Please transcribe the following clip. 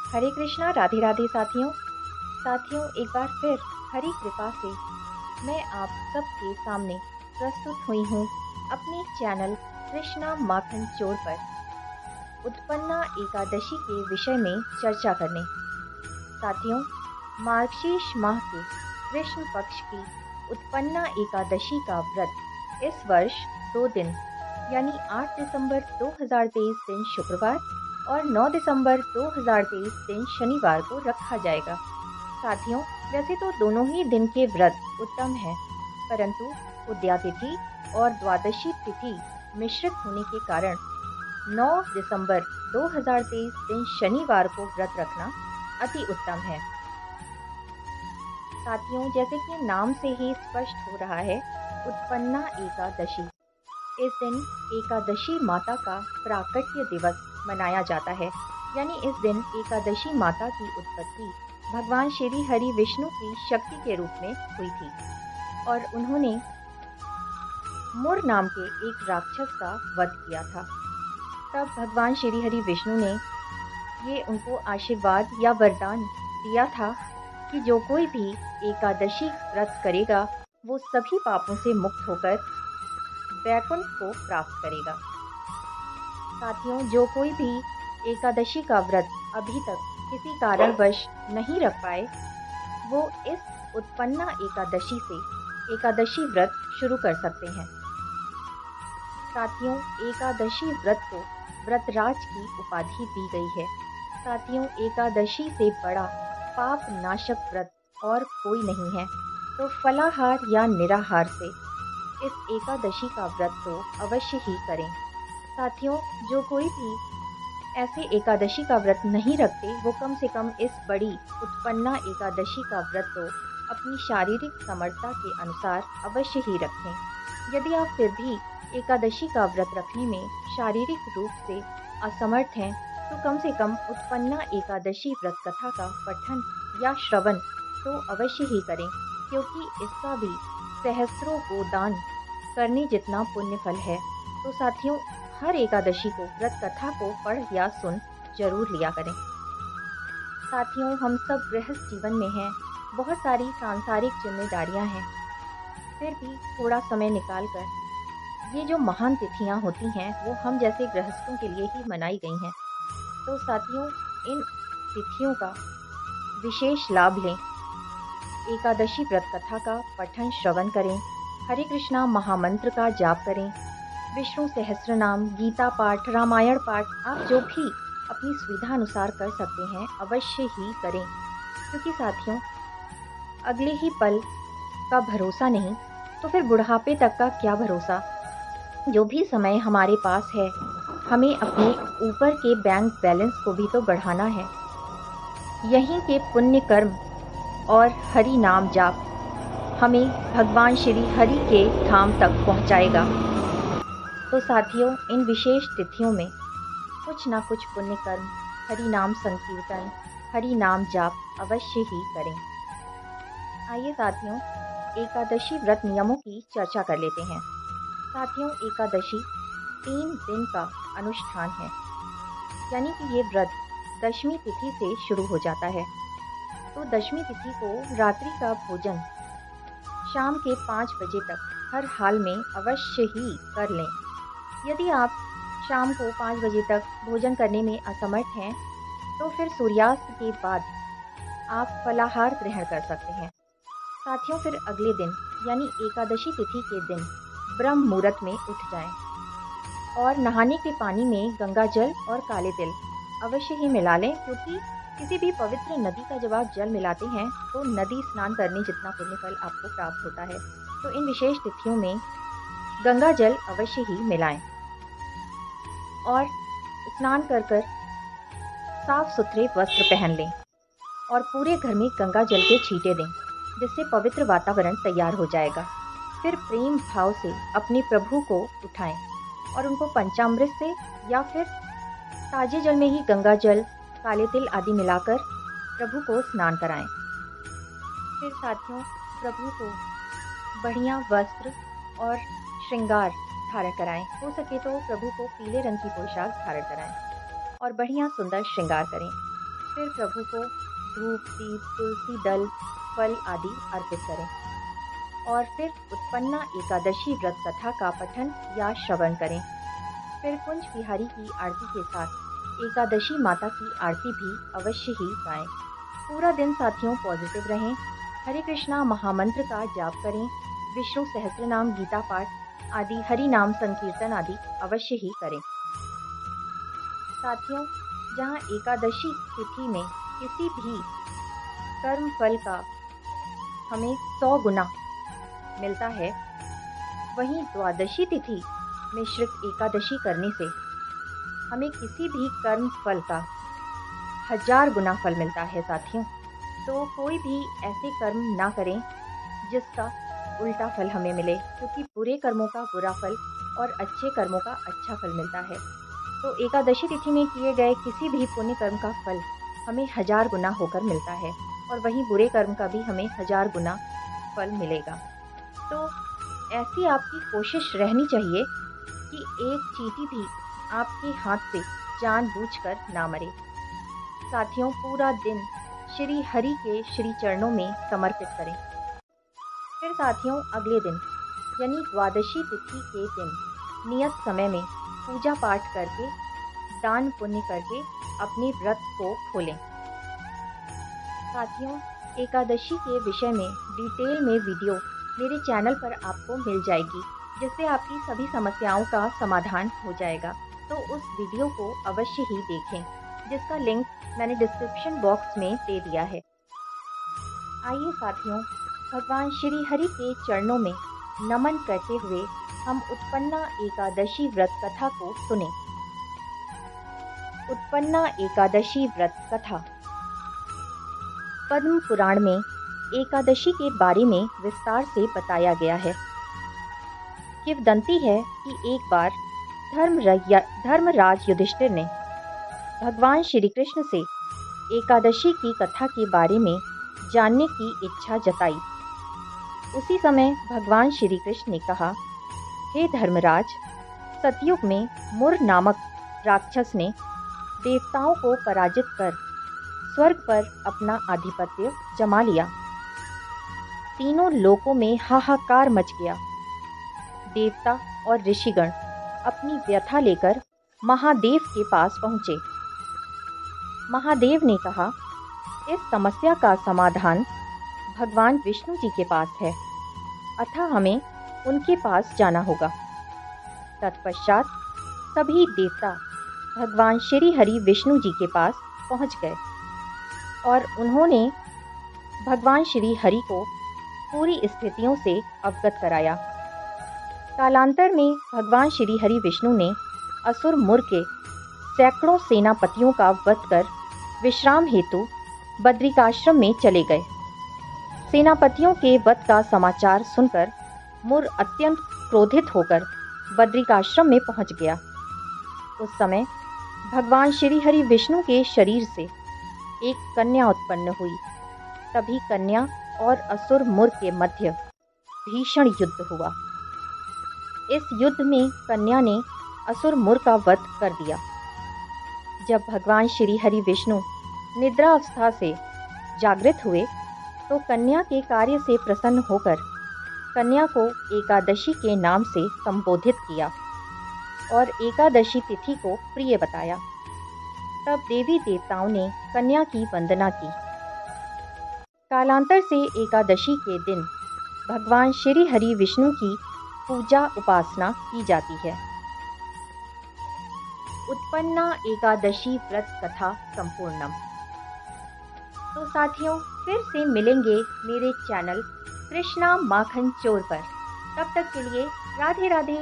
हरे कृष्णा, राधे राधे साथियों। एक बार फिर हरी कृपा से मैं आप सबके सामने प्रस्तुत हुई हूँ अपने चैनल कृष्णा माखन चोर पर उत्पन्ना एकादशी के विषय में चर्चा करने। साथियों, मार्गशीर्ष माह के कृष्ण पक्ष की उत्पन्ना एकादशी का व्रत इस वर्ष 2 दिन यानी 8 दिसंबर 2023 दिन शुक्रवार और 9 दिसंबर 2023 दिन शनिवार को रखा जाएगा। साथियों, वैसे तो दोनों ही दिन के व्रत उत्तम है, परंतु उदया तिथि और द्वादशी तिथि मिश्रित होने के कारण 9 दिसंबर 2023 दिन शनिवार को व्रत रखना अति उत्तम है। साथियों, जैसे कि नाम से ही स्पष्ट हो रहा है, उत्पन्ना एकादशी। इस दिन एकादशी माता का प्राकट्य दिवस मनाया जाता है, यानी इस दिन एकादशी माता की उत्पत्ति भगवान श्री हरि विष्णु की शक्ति के रूप में हुई थी और उन्होंने मुर नाम के एक राक्षस का वध किया था। तब भगवान श्री हरि विष्णु ने ये उनको आशीर्वाद या वरदान दिया था कि जो कोई भी एकादशी व्रत करेगा वो सभी पापों से मुक्त होकर वैकुंठ को प्राप्त करेगा। साथियों, जो कोई भी एकादशी का व्रत अभी तक किसी कारणवश नहीं रख पाए, वो इस उत्पन्ना एकादशी से एकादशी व्रत शुरू कर सकते हैं। साथियों, एकादशी व्रत को व्रतराज की उपाधि दी गई है। साथियों, एकादशी से बड़ा पाप नाशक व्रत और कोई नहीं है, तो फलाहार या निराहार से इस एकादशी का व्रत तो अवश्य ही करें। साथियों, जो कोई भी ऐसे एकादशी का व्रत नहीं रखते, वो कम से कम इस बड़ी उत्पन्ना एकादशी का व्रत तो अपनी शारीरिक समर्थता के अनुसार अवश्य ही रखें। यदि आप फिर भी एकादशी का व्रत रखने में शारीरिक रूप से असमर्थ हैं, तो कम से कम उत्पन्ना एकादशी व्रत कथा का पठन या श्रवण तो अवश्य ही करें, क्योंकि इसका भी सहस्त्रों को दान करने जितना पुण्य फल है। तो साथियों, हर एकादशी को व्रत कथा को पढ़ या सुन जरूर लिया करें। साथियों, हम सब गृहस्थ जीवन में हैं, बहुत सारी सांसारिक जिम्मेदारियां हैं, फिर भी थोड़ा समय निकालकर ये जो महान तिथियां होती हैं वो हम जैसे गृहस्थों के लिए ही मनाई गई हैं। तो साथियों, इन तिथियों का विशेष लाभ लें। एकादशी व्रत कथा का पठन श्रवण करें, हरे कृष्णा महामंत्र का जाप करें, विष्णु सहस्त्र नाम, गीता पाठ, रामायण पाठ आप जो भी अपनी सुविधा अनुसार कर सकते हैं अवश्य ही करें, क्योंकि साथियों, अगले ही पल का भरोसा नहीं तो फिर बुढ़ापे तक का क्या भरोसा। जो भी समय हमारे पास है, हमें अपने ऊपर के बैंक बैलेंस को भी तो बढ़ाना है। यहीं के पुण्य कर्म और हरि नाम जाप हमें भगवान श्री हरि के धाम तक पहुंचाएगा। तो साथियों, इन विशेष तिथियों में कुछ ना कुछ पुण्य कर्म, हरि नाम संकीर्तन, हरि नाम जाप अवश्य ही करें। आइए साथियों, एकादशी व्रत नियमों की चर्चा कर लेते हैं। साथियों, एकादशी 3 दिन का अनुष्ठान है, यानी कि ये व्रत दशमी तिथि से शुरू हो जाता है। तो दशमी तिथि को रात्रि का भोजन शाम के 5 बजे तक हर हाल में अवश्य ही कर लें। यदि आप शाम को 5 बजे तक भोजन करने में असमर्थ हैं, तो फिर सूर्यास्त के बाद आप फलाहार ग्रहण कर सकते हैं। साथियों, फिर अगले दिन यानी एकादशी तिथि के दिन ब्रह्म मुहूर्त में उठ जाएं और नहाने के पानी में गंगा जल और काले तिल अवश्य ही मिला लें, क्योंकि किसी भी पवित्र नदी का जब आप जल मिलाते हैं तो नदी स्नान करने जितना पुण्य फल आपको प्राप्त होता है। तो इन विशेष तिथियों में गंगा जल अवश्य ही मिलाएं और स्नान कर कर साफ सुथरे वस्त्र पहन लें और पूरे घर में गंगा जल के छींटे दें, जिससे पवित्र वातावरण तैयार हो जाएगा। फिर प्रेम भाव से अपने प्रभु को उठाएं और उनको पंचामृत से या फिर ताजे जल में ही गंगा जल, काले तिल आदि मिलाकर प्रभु को स्नान कराएं। फिर साथियों, प्रभु को बढ़िया वस्त्र और श्रृंगार धारण कराएं। हो सके तो प्रभु को पीले रंग की पोशाक धारण कराएं और बढ़िया सुंदर श्रृंगार करें। फिर प्रभु को धूप, दीप, तुलसी दल, फल आदि अर्पित करें और फिर उत्पन्ना एकादशी व्रत कथा का पठन या श्रवण करें। फिर कुंज बिहारी की आरती के साथ एकादशी माता की आरती भी अवश्य ही गाएं। पूरा दिन साथियों पॉजिटिव रहें, हरे कृष्णा महामंत्र का जाप करें, विष्णु सहस्त्रनाम, गीता पाठ आदि, हरि नाम संकीर्तन आदि अवश्य ही करें। साथियों, जहाँ एकादशी तिथि में किसी भी कर्म फल का हमें 100 गुना मिलता है, वहीं द्वादशी तिथि में श्रित एकादशी करने से हमें किसी भी कर्म फल का 1000 गुना फल मिलता है साथियों। तो कोई भी ऐसे कर्म ना करें जिसका उल्टा फल हमें मिले, क्योंकि बुरे कर्मों का बुरा फल और अच्छे कर्मों का अच्छा फल मिलता है। तो एकादशी तिथि में किए गए किसी भी पुण्य कर्म का फल हमें 1000 गुना होकर मिलता है और वहीं बुरे कर्म का भी हमें 1000 गुना फल मिलेगा। तो ऐसी आपकी कोशिश रहनी चाहिए कि एक चींटी भी आपके हाथ से जानबूझकर ना मरे। साथियों, पूरा दिन श्री हरि के श्री चरणों में समर्पित करें। फिर साथियों, अगले दिन यानी द्वादशी तिथि के दिन नियत समय में पूजा पाठ करके, दान पुण्य करके अपने व्रत को खोलें। साथियों, एकादशी के विषय में डिटेल में वीडियो मेरे चैनल पर आपको मिल जाएगी, जिससे आपकी सभी समस्याओं का समाधान हो जाएगा। तो उस वीडियो को अवश्य ही देखें, जिसका लिंक मैंने डिस्क्रिप्शन बॉक्स में दे दिया है। आइए साथियों, भगवान श्री हरि के चरणों में नमन करते हुए हम उत्पन्ना एकादशी व्रत कथा को सुने। उत्पन्ना एकादशी व्रत कथा। पद्म पुराण में एकादशी के बारे में विस्तार से बताया गया है। किंवदंती है कि एक बार धर्मराज युधिष्ठिर ने भगवान श्री कृष्ण से एकादशी की कथा के बारे में जानने की इच्छा जताई। उसी समय भगवान श्री कृष्ण ने कहा, हे धर्मराज, सतयुग में मुर नामक राक्षस ने देवताओं को पराजित कर स्वर्ग पर अपना आधिपत्य जमा लिया। तीनों लोकों में हाहाकार मच गया। देवता और ऋषिगण अपनी व्यथा लेकर महादेव के पास पहुँचे। महादेव ने कहा, इस समस्या का समाधान भगवान विष्णु जी के पास है, अतः हमें उनके पास जाना होगा। तत्पश्चात सभी देवता भगवान श्री हरि विष्णु जी के पास पहुंच गए और उन्होंने भगवान श्री हरि को पूरी स्थितियों से अवगत कराया। कालांतर में भगवान श्री हरि विष्णु ने असुर मुर के सैकड़ों सेनापतियों का वध कर विश्राम हेतु बद्रिकाश्रम में चले गए। सेनापतियों के वध का समाचार सुनकर मुर अत्यंत क्रोधित होकर बद्रिकाश्रम में पहुंच गया। उस समय भगवान श्री हरि विष्णु के शरीर से एक कन्या उत्पन्न हुई। तभी कन्या और असुर मुर के मध्य भीषण युद्ध हुआ। इस युद्ध में कन्या ने असुर मुर का वध कर दिया। जब भगवान श्री हरि विष्णु निद्रा अवस्था से जागृत हुए तो कन्या के कार्य से प्रसन्न होकर कन्या को एकादशी के नाम से संबोधित किया और एकादशी तिथि को प्रिय बताया। तब देवी देवताओं ने कन्या की वंदना की। कालांतर से एकादशी के दिन भगवान श्री हरि विष्णु की पूजा उपासना की जाती है। उत्पन्ना एकादशी व्रत कथा संपूर्णम। तो साथियों, फिर से मिलेंगे मेरे चैनल कृष्णा माखन चोर पर। तब तक के लिए राधे राधे।